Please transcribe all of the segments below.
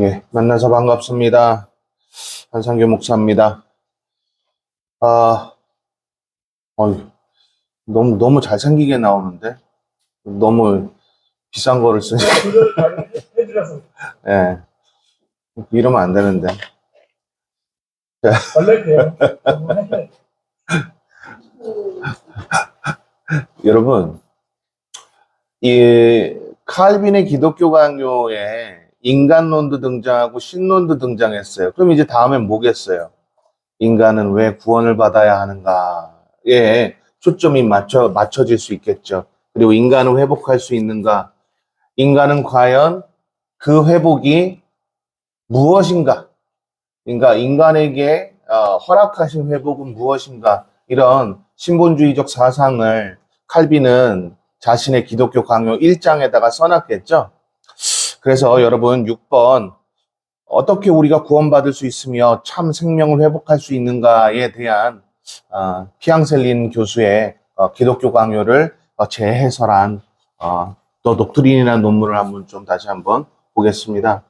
예, 만나서 반갑습니다. 한상규 목사입니다. 아, 어휴, 너무 잘생기게 나오는데? 너무 비싼 거를 쓰니, 해드려서 예, 이러면 안 되는데. 원래요. 여러분, 이 칼빈의 기독교 강요에 인간론도 등장하고 신론도 등장했어요. 그럼 이제 다음엔 뭐겠어요? 인간은 왜 구원을 받아야 하는가에 초점이 맞춰질 수 있겠죠. 그리고 인간은 회복할 수 있는가? 인간은 과연 그 회복이 무엇인가? 그러니까 인간에게 허락하신 회복은 무엇인가? 이런 신본주의적 사상을 칼빈은 자신의 기독교 강요 1장에다가 써놨겠죠. 그래서 여러분 6번 어떻게 우리가 구원받을 수 있으며 참 생명을 회복할 수 있는가에 대한 피앙셀린 교수의 기독교 강요를 재해설한 더 독트린이라는 논문을 다시 한번 보겠습니다.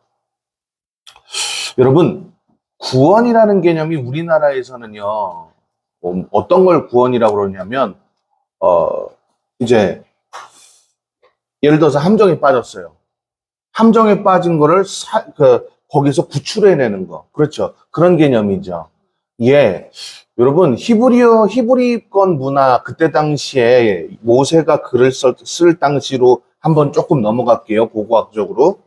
여러분, 구원이라는 개념이 우리나라에서는요, 어떤 걸 구원이라고 그러냐면, 이제, 예를 들어서 함정에 빠졌어요. 함정에 빠진 거를 거기서 구출해내는 거. 그렇죠. 그런 개념이죠. 예. 여러분, 히브리권 문화, 그때 당시에 모세가 글을 쓸 당시로 한번 조금 넘어갈게요. 고고학적으로.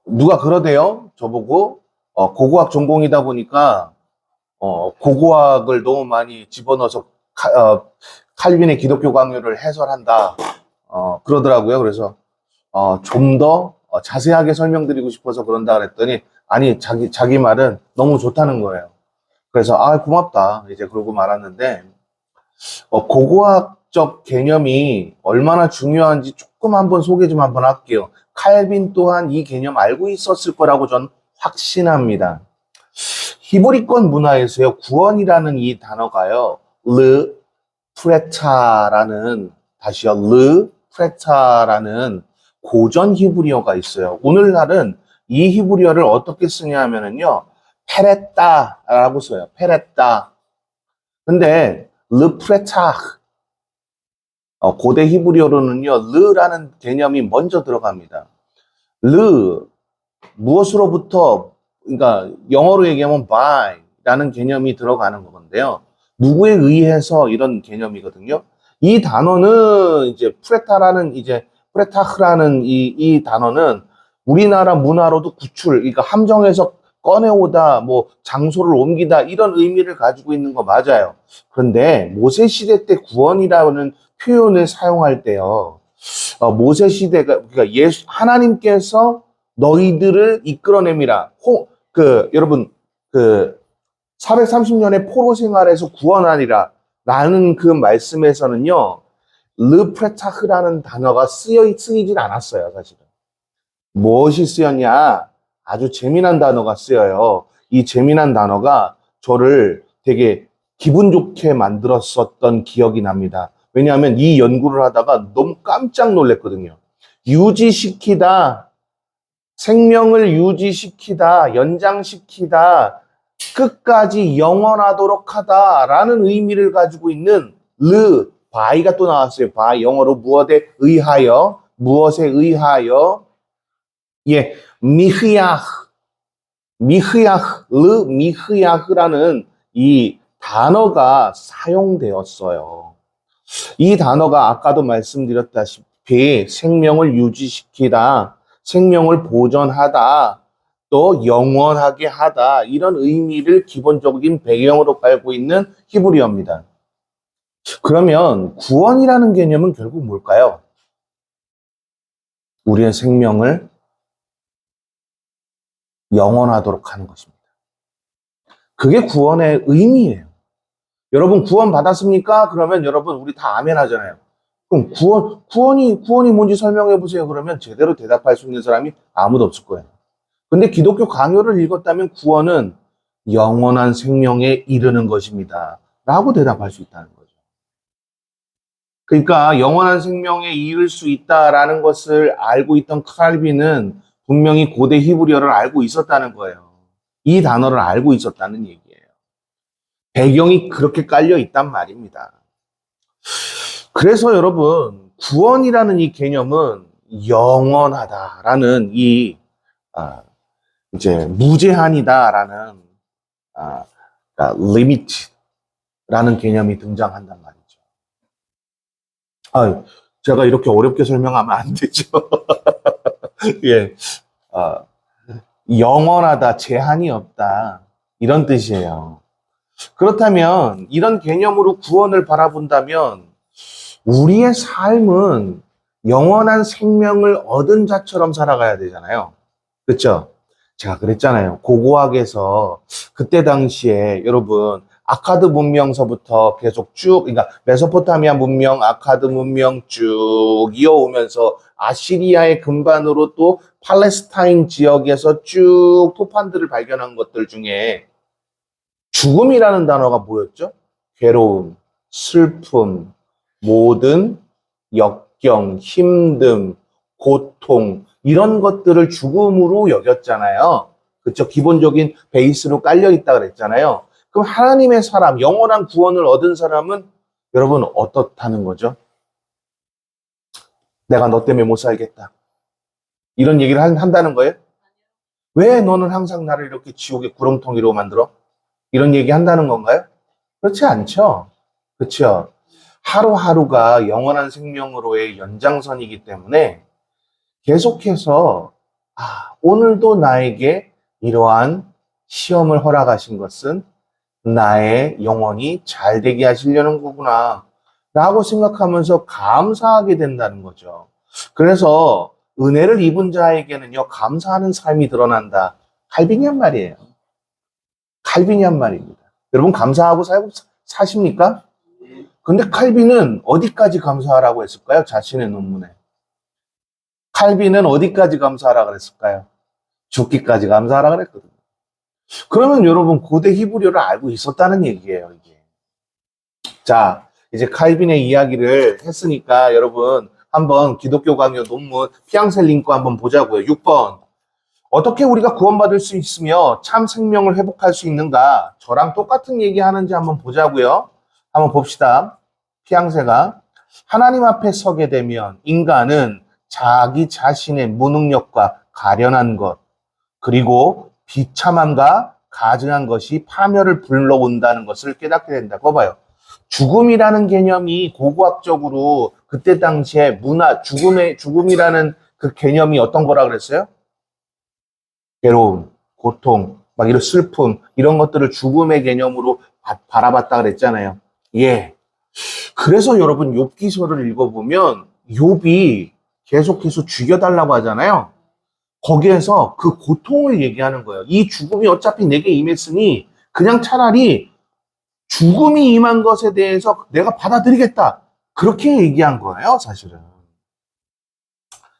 누가 그러대요? 저보고, 고고학 전공이다 보니까, 고고학을 너무 많이 집어넣어서 칼빈의 기독교 강요를 해설한다. 그러더라고요. 그래서, 좀 더 자세하게 설명드리고 싶어서 그런다 그랬더니, 아니, 자기 말은 너무 좋다는 거예요. 그래서, 고맙다. 이제 그러고 말았는데, 고고학적 개념이 얼마나 중요한지 조금 한번 소개 좀 한번 할게요. 칼빈 또한 이 개념 알고 있었을 거라고 전 확신합니다. 히브리권 문화에서요, 구원이라는 이 단어가요, 르 프레타라는, 다시요, 르 프레타라는 고전 히브리어가 있어요. 오늘날은 이 히브리어를 어떻게 쓰냐 하면은요, 페레타라고 써요. 페레타. 근데, 르 프레타, 고대 히브리어로는요, 르라는 개념이 먼저 들어갑니다. 르, 무엇으로부터, 그러니까 영어로 얘기하면 by라는 개념이 들어가는 건데요. 누구에 의해서 이런 개념이거든요. 이 단어는 이제 프레타흐라는 이 단어는 우리나라 문화로도 구출, 그러니까 함정에서 꺼내오다, 뭐 장소를 옮기다 이런 의미를 가지고 있는 거 맞아요. 그런데 모세 시대 때 구원이라는 표현을 사용할 때요. 모세 시대가 그러니까 하나님께서 너희들을 이끌어냅니다. 여러분, 430년의 포로 생활에서 구원하리라. 라는 그 말씀에서는요, 르프레타흐라는 단어가 쓰이진 않았어요, 사실은. 무엇이 쓰였냐? 아주 재미난 단어가 쓰여요. 이 재미난 단어가 저를 되게 기분 좋게 만들었었던 기억이 납니다. 왜냐하면 이 연구를 하다가 너무 깜짝 놀랐거든요. 유지시키다, 생명을 유지시키다, 연장시키다, 끝까지 영원하도록 하다라는 의미를 가지고 있는 바이가 또 나왔어요. 바이, 영어로 무엇에 의하여, 예, 미흐야흐라는 이 단어가 사용되었어요. 이 단어가 아까도 말씀드렸다시피 생명을 유지시키다, 생명을 보존하다, 또 영원하게 하다 이런 의미를 기본적인 배경으로 깔고 있는 히브리어입니다. 그러면 구원이라는 개념은 결국 뭘까요? 우리의 생명을 영원하도록 하는 것입니다. 그게 구원의 의미예요. 여러분 구원 받았습니까? 그러면 여러분 우리 다 아멘 하잖아요. 그럼 구원이 뭔지 설명해 보세요. 그러면 제대로 대답할 수 있는 사람이 아무도 없을 거예요. 근데 기독교 강요를 읽었다면 구원은 영원한 생명에 이르는 것입니다. 라고 대답할 수 있다는 거죠. 그러니까 영원한 생명에 이를 수 있다라는 것을 알고 있던 칼빈은 분명히 고대 히브리어를 알고 있었다는 거예요. 이 단어를 알고 있었다는 얘기예요. 배경이 그렇게 깔려 있단 말입니다. 그래서 여러분, 구원이라는 이 개념은 영원하다라는 이제 무제한이다라는 limit라는 개념이 등장한단 말이죠. 제가 이렇게 어렵게 설명하면 안 되죠. 예, 영원하다, 제한이 없다 이런 뜻이에요. 그렇다면 이런 개념으로 구원을 바라본다면 우리의 삶은 영원한 생명을 얻은 자처럼 살아가야 되잖아요. 그렇죠? 제가 그랬잖아요. 고고학에서 그때 당시에 여러분 아카드 문명서부터 계속 쭉, 그러니까 메소포타미아 문명, 아카드 문명 쭉 이어오면서 아시리아의 근반으로 또 팔레스타인 지역에서 쭉 토판들을 발견한 것들 중에 죽음이라는 단어가 뭐였죠? 괴로움, 슬픔, 모든 역경, 힘듦, 고통 이런 것들을 죽음으로 여겼잖아요. 그렇죠? 기본적인 베이스로 깔려 있다 그랬잖아요. 그럼 하나님의 사람, 영원한 구원을 얻은 사람은 여러분 어떻다는 거죠? 내가 너 때문에 못 살겠다. 이런 얘기를 한다는 거예요? 왜 너는 항상 나를 이렇게 지옥의 구렁텅이로 만들어? 이런 얘기 한다는 건가요? 그렇지 않죠. 그렇죠. 하루하루가 영원한 생명으로의 연장선이기 때문에 계속해서 오늘도 나에게 이러한 시험을 허락하신 것은 나의 영혼이 잘 되게 하시려는 거구나 라고 생각하면서 감사하게 된다는 거죠. 그래서 은혜를 입은 자에게는요 감사하는 삶이 드러난다. 칼빈이 한 말이에요. 칼빈이 한 말입니다. 여러분 감사하고 사십니까? 근데 칼빈은 어디까지 감사하라고 했을까요? 자신의 논문에. 칼빈은 어디까지 감사하라 그랬을까요? 죽기까지 감사하라 그랬거든요. 그러면 여러분 고대 히브리어를 알고 있었다는 얘기예요, 이게. 자, 이제 칼빈의 이야기를 했으니까 여러분 한번 기독교 강요 논문 피앙셀 링크 한번 보자고요. 6번. 어떻게 우리가 구원받을 수 있으며 참 생명을 회복할 수 있는가? 저랑 똑같은 얘기 하는지 한번 보자고요. 한번 봅시다. 피앙세가 하나님 앞에 서게 되면 인간은 자기 자신의 무능력과 가련한 것, 그리고 비참함과 가증한 것이 파멸을 불러온다는 것을 깨닫게 된다. 그거 봐요. 죽음이라는 개념이 고고학적으로 그때 당시에 죽음이라는 그 개념이 어떤 거라 그랬어요? 괴로움, 고통, 막 이런 슬픔, 이런 것들을 죽음의 개념으로 바라봤다 그랬잖아요. 예. 그래서 여러분 욥기서를 읽어보면 욥이 계속해서 죽여달라고 하잖아요. 거기에서 그 고통을 얘기하는 거예요. 이 죽음이 어차피 내게 임했으니 그냥 차라리 죽음이 임한 것에 대해서 내가 받아들이겠다. 그렇게 얘기한 거예요, 사실은.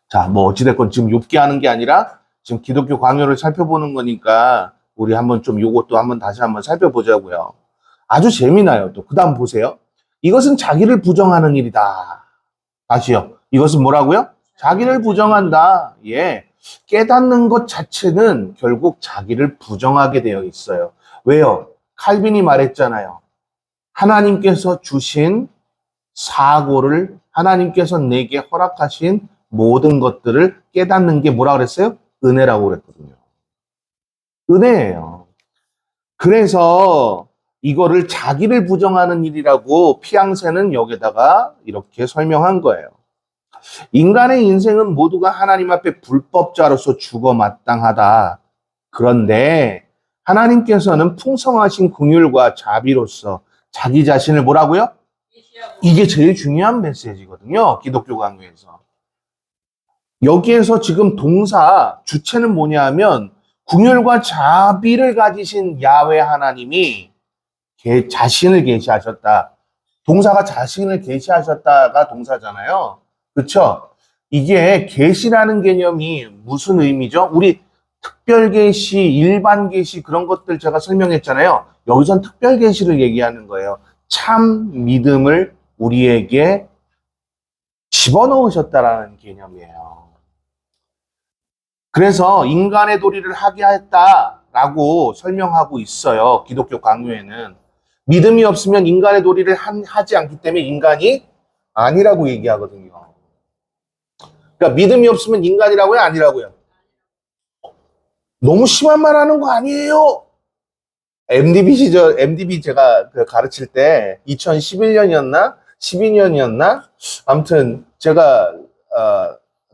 자, 뭐 어찌됐건 지금 욥기 하는 게 아니라 지금 기독교 강요를 살펴보는 거니까 우리 한번 좀 요것도 한번 다시 한번 살펴보자고요. 아주 재미나요. 또 그다음 보세요. 이것은 자기를 부정하는 일이다. 다시요. 이것은 뭐라고요? 자기를 부정한다. 예. 깨닫는 것 자체는 결국 자기를 부정하게 되어 있어요. 왜요? 칼빈이 말했잖아요. 하나님께서 주신 사고를 하나님께서 내게 허락하신 모든 것들을 깨닫는 게 뭐라 그랬어요? 은혜라고 그랬거든요. 은혜예요. 그래서 이거를 자기를 부정하는 일이라고 피앙세는 여기다가 이렇게 설명한 거예요. 인간의 인생은 모두가 하나님 앞에 불법자로서 죽어 마땅하다. 그런데 하나님께서는 풍성하신 긍휼과 자비로서 자기 자신을 뭐라고요? 이게 제일 중요한 메시지거든요. 기독교 강요에서. 여기에서 지금 동사 주체는 뭐냐 하면 긍휼과 자비를 가지신 야훼 하나님이 자신을 계시하셨다. 동사가 자신을 계시하셨다가 동사잖아요. 그렇죠? 이게 계시라는 개념이 무슨 의미죠? 우리 특별 계시, 일반 계시 그런 것들 제가 설명했잖아요. 여기선 특별 계시를 얘기하는 거예요. 참 믿음을 우리에게 집어넣으셨다라는 개념이에요. 그래서 인간의 도리를 하게 했다라고 설명하고 있어요. 기독교 강요에는. 믿음이 없으면 인간의 도리를 하지 않기 때문에 인간이 아니라고 얘기하거든요. 그러니까 믿음이 없으면 인간이라고요? 아니라고요? 너무 심한 말 하는 거 아니에요? MDB 시절, MDB 제가 가르칠 때 2011년이었나? 12년이었나? 아무튼 제가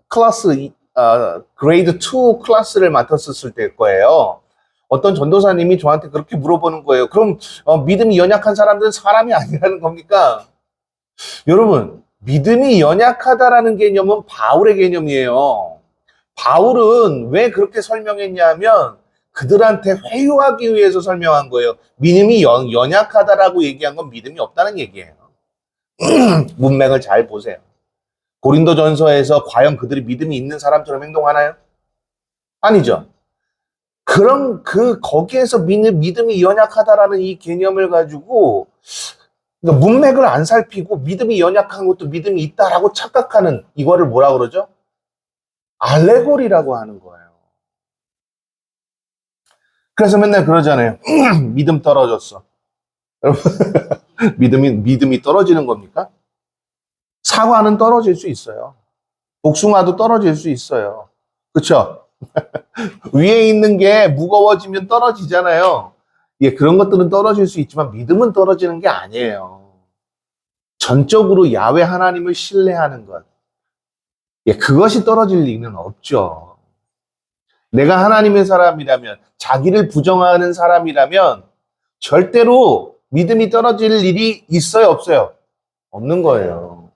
클래스 그레이드 2 클래스를 맡았었을 때일 거예요. 어떤 전도사님이 저한테 그렇게 물어보는 거예요. 그럼 믿음이 연약한 사람들은 사람이 아니라는 겁니까? 여러분, 믿음이 연약하다라는 개념은 바울의 개념이에요. 바울은 왜 그렇게 설명했냐면 그들한테 회유하기 위해서 설명한 거예요. 믿음이 연약하다라고 얘기한 건 믿음이 없다는 얘기예요. 문맥을 잘 보세요. 고린도전서에서 과연 그들이 믿음이 있는 사람처럼 행동하나요? 아니죠. 그럼 거기에서 믿음이 연약하다라는 이 개념을 가지고 그러니까 문맥을 안 살피고 믿음이 연약한 것도 믿음이 있다라고 착각하는 이거를 뭐라 그러죠? 알레고리라고 하는 거예요. 그래서 맨날 그러잖아요. 믿음 떨어졌어. 여러분, 믿음이 떨어지는 겁니까? 사과는 떨어질 수 있어요. 복숭아도 떨어질 수 있어요. 그렇죠? 위에 있는 게 무거워지면 떨어지잖아요. 예, 그런 것들은 떨어질 수 있지만 믿음은 떨어지는 게 아니에요. 전적으로 야훼 하나님을 신뢰하는 것. 예, 그것이 떨어질 리는 없죠. 내가 하나님의 사람이라면, 자기를 부정하는 사람이라면 절대로 믿음이 떨어질 일이 있어요, 없어요? 없는 거예요.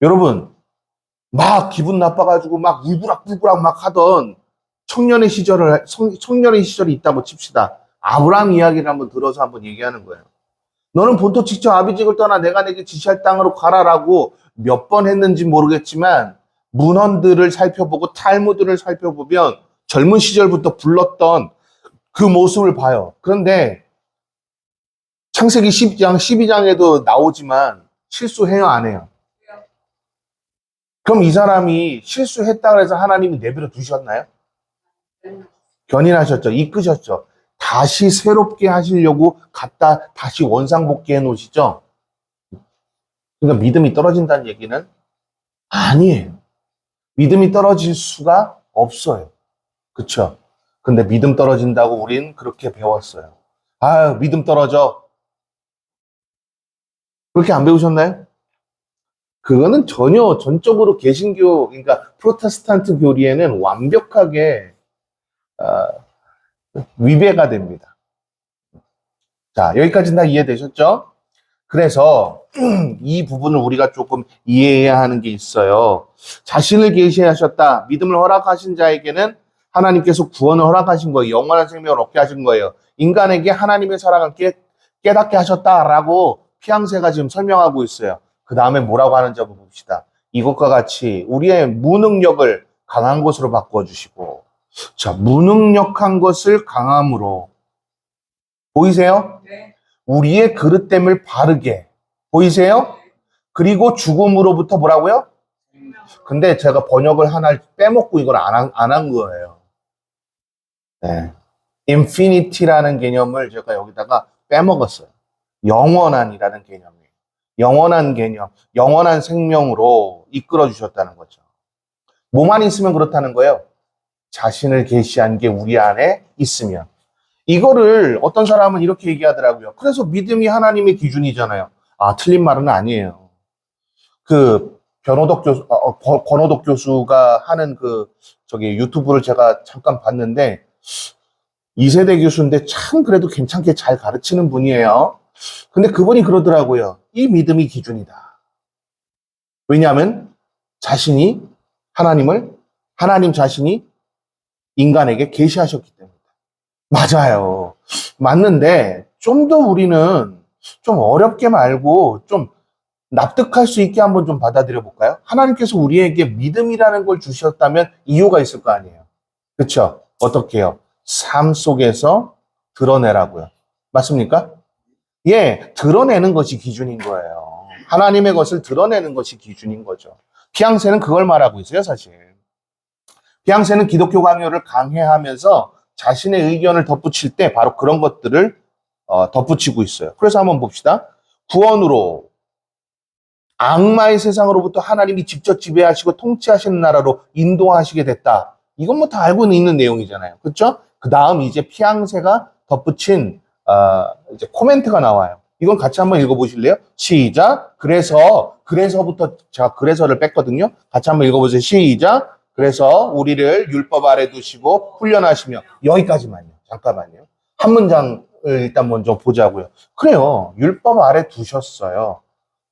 여러분, 막 기분 나빠가지고 막 울부락불부락 막 하던 청년의 시절이 있다고 칩시다. 아브라함 이야기를 한번 들어서 한번 얘기하는 거예요. 너는 본토 직접 아비집을 떠나 내가 내게 지시할 땅으로 가라라고 몇 번 했는지 모르겠지만 문헌들을 살펴보고 탈무드를 살펴보면 젊은 시절부터 불렀던 그 모습을 봐요. 그런데 창세기 12장에도 나오지만 실수해요, 안 해요? 그럼 이 사람이 실수했다고 해서 하나님이 내버려 두셨나요? 견인하셨죠. 이끄셨죠. 다시 새롭게 하시려고 갖다 다시 원상복귀해 놓으시죠. 그러니까 믿음이 떨어진다는 얘기는 아니에요. 믿음이 떨어질 수가 없어요. 그쵸? 근데 믿음 떨어진다고 우린 그렇게 배웠어요. 아, 믿음 떨어져. 그렇게 안 배우셨나요? 그거는 전혀 전적으로 개신교, 그러니까 프로테스탄트 교리에는 완벽하게 위배가 됩니다. 자, 여기까지 다 이해되셨죠? 그래서 이 부분을 우리가 조금 이해해야 하는 게 있어요. 자신을 계시하셨다. 믿음을 허락하신 자에게는 하나님께서 구원을 허락하신 거예요. 영원한 생명을 얻게 하신 거예요. 인간에게 하나님의 사랑을 깨닫게 하셨다라고 피앙세가 지금 설명하고 있어요. 그 다음에 뭐라고 하는지 한번 봅시다. 이것과 같이 우리의 무능력을 강한 것으로 바꿔주시고, 자, 무능력한 것을 강함으로. 보이세요? 네. 우리의 그릇됨을 바르게. 보이세요? 그리고 죽음으로부터 뭐라고요? 근데 제가 번역을 하나 빼먹고 이걸 안 한 거예요. 네. infinity라는 개념을 제가 여기다가 빼먹었어요. 영원한이라는 개념이에요. 영원한 개념, 영원한 생명으로 이끌어 주셨다는 거죠. 뭐만 있으면 그렇다는 거예요. 자신을 계시한 게 우리 안에 있으면. 이거를 어떤 사람은 이렇게 얘기하더라고요. 그래서 믿음이 하나님의 기준이잖아요. 아, 틀린 말은 아니에요. 그 권호덕 교수가 하는 유튜브를 제가 잠깐 봤는데 2세대 교수인데 참 그래도 괜찮게 잘 가르치는 분이에요. 근데 그분이 그러더라고요. 이 믿음이 기준이다. 왜냐하면 하나님 자신이 인간에게 계시하셨기 때문이다. 맞아요. 맞는데 좀 더 우리는 좀 어렵게 말고 좀 납득할 수 있게 한번 좀 받아들여 볼까요? 하나님께서 우리에게 믿음이라는 걸 주셨다면 이유가 있을 거 아니에요. 그렇죠? 어떻게 해요? 삶 속에서 드러내라고요. 맞습니까? 예, 드러내는 것이 기준인 거예요. 하나님의 것을 드러내는 것이 기준인 거죠. 피앙세는 그걸 말하고 있어요, 사실. 피앙세는 기독교 강요를 강해하면서 자신의 의견을 덧붙일 때 바로 그런 것들을 덧붙이고 있어요. 그래서 한번 봅시다. 구원으로 악마의 세상으로부터 하나님이 직접 지배하시고 통치하시는 나라로 인도하시게 됐다. 이건 뭐 다 알고 있는 내용이잖아요. 그렇죠? 그 다음 이제 피앙세가 덧붙인 이제 코멘트가 나와요. 이건 같이 한번 읽어보실래요? 시작. 그래서부터 제가 그래서를 뺐거든요. 같이 한번 읽어보세요. 시작. 그래서 우리를 율법 아래 두시고 훈련하시며 여기까지만요. 잠깐만요. 한 문장을 일단 먼저 보자고요. 그래요. 율법 아래 두셨어요.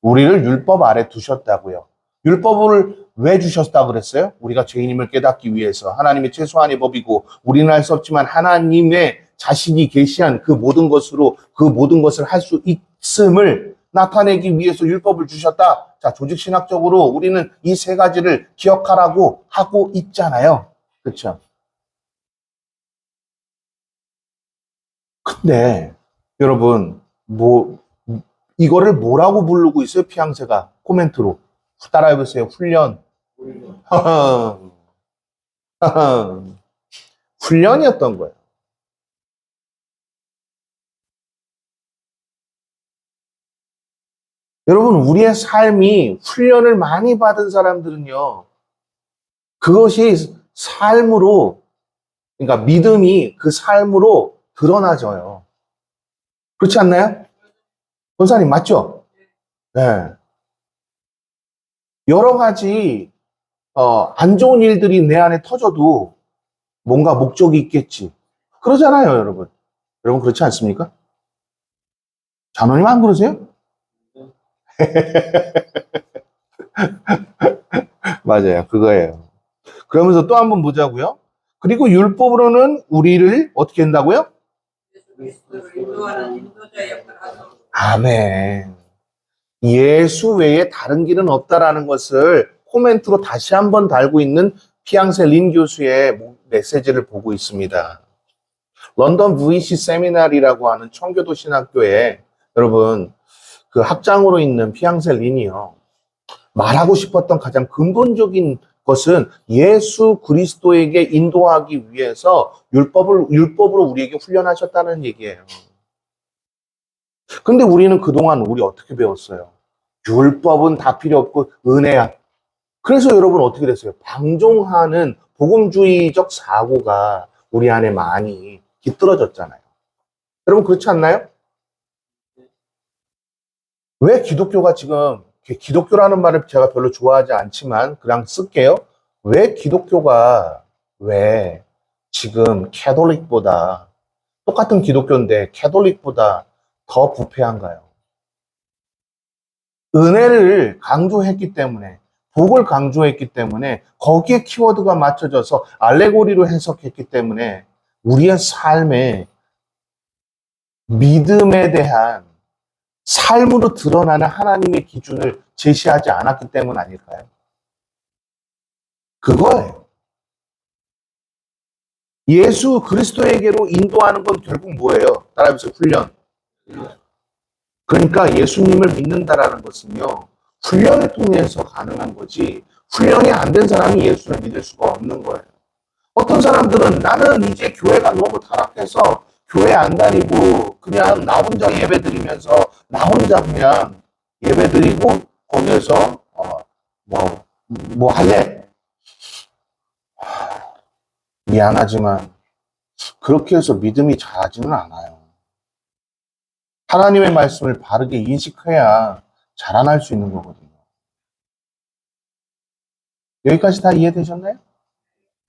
우리를 율법 아래 두셨다고요. 율법을 왜 주셨다 그랬어요? 우리가 죄인임을 깨닫기 위해서. 하나님의 최소한의 법이고 우리는 할 수 없지만 하나님의 자신이 계시한 그 모든 것으로 그 모든 것을 할 수 있음을 나타내기 위해서 율법을 주셨다. 자, 조직신학적으로 우리는 이 세 가지를 기억하라고 하고 있잖아요. 그렇죠? 근데 여러분 이거를 뭐라고 부르고 있어요? 피앙세가 코멘트로 따라해보세요. 훈련. 훈련이었던 거예요. 여러분, 우리의 삶이 훈련을 많이 받은 사람들은요, 그것이 삶으로, 그러니까 믿음이 그 삶으로 드러나져요. 그렇지 않나요? 권사님, 맞죠? 네. 여러 가지, 안 좋은 일들이 내 안에 터져도 뭔가 목적이 있겠지. 그러잖아요, 여러분. 여러분, 그렇지 않습니까? 장로님 안 그러세요? 맞아요. 그거예요. 그러면서 또 한번 보자고요. 그리고 율법으로는 우리를 어떻게 한다고요? 그리스도를 인도하는 인도자 역할을 하소. 아멘. 예수 외에 다른 길은 없다라는 것을 코멘트로 다시 한번 달고 있는 피앙세 린 교수의 메시지를 보고 있습니다. 런던 VC 세미나리라고 하는 청교도 신학교에 여러분 그 학장으로 있는 피앙세 린이요. 말하고 싶었던 가장 근본적인 것은 예수 그리스도에게 인도하기 위해서 율법으로 우리에게 훈련하셨다는 얘기예요. 근데 우리는 그동안 우리 어떻게 배웠어요? 율법은 다 필요 없고 은혜야. 그래서 여러분 어떻게 됐어요? 방종하는 복음주의적 사고가 우리 안에 많이 깃들어졌잖아요. 여러분 그렇지 않나요? 왜 기독교가 지금 기독교라는 말을 제가 별로 좋아하지 않지만 그냥 쓸게요. 왜 기독교가 왜 지금 캐톨릭보다 똑같은 기독교인데 캐톨릭보다 더 부패한가요? 은혜를 강조했기 때문에 복을 강조했기 때문에 거기에 키워드가 맞춰져서 알레고리로 해석했기 때문에 우리의 삶에 믿음에 대한 삶으로 드러나는 하나님의 기준을 제시하지 않았기 때문 아닐까요? 그거예요. 예수 그리스도에게로 인도하는 건 결국 뭐예요? 따라해보세요. 훈련. 그러니까 예수님을 믿는다라는 것은요. 훈련을 통해서 가능한 거지 훈련이 안 된 사람이 예수를 믿을 수가 없는 거예요. 어떤 사람들은 나는 이제 교회가 너무 타락해서 교회 안 다니고 그냥 나 혼자 예배드리면서 나 혼자 그냥 예배드리고 거기에서 뭐 할래? 미안하지만 그렇게 해서 믿음이 자라지는 않아요. 하나님의 말씀을 바르게 인식해야 자라날 수 있는 거거든요. 여기까지 다 이해되셨나요?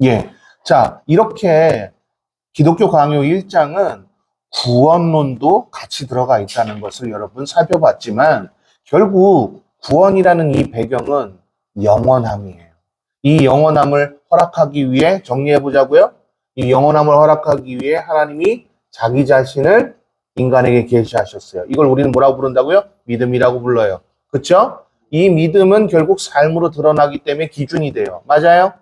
예. 자, 이렇게 기독교 강요 1장은 구원론도 같이 들어가 있다는 것을 여러분 살펴봤지만 결국 구원이라는 이 배경은 영원함이에요. 이 영원함을 허락하기 위해 정리해 보자고요. 이 영원함을 허락하기 위해 하나님이 자기 자신을 인간에게 계시하셨어요. 이걸 우리는 뭐라고 부른다고요? 믿음이라고 불러요. 그렇죠? 이 믿음은 결국 삶으로 드러나기 때문에 기준이 돼요. 맞아요?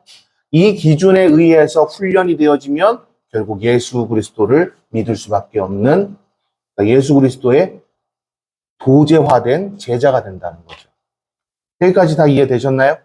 이 기준에 의해서 훈련이 되어지면 결국 예수 그리스도를 믿을 수밖에 없는 그러니까 예수 그리스도의 도제화된 제자가 된다는 거죠. 여기까지 다 이해되셨나요?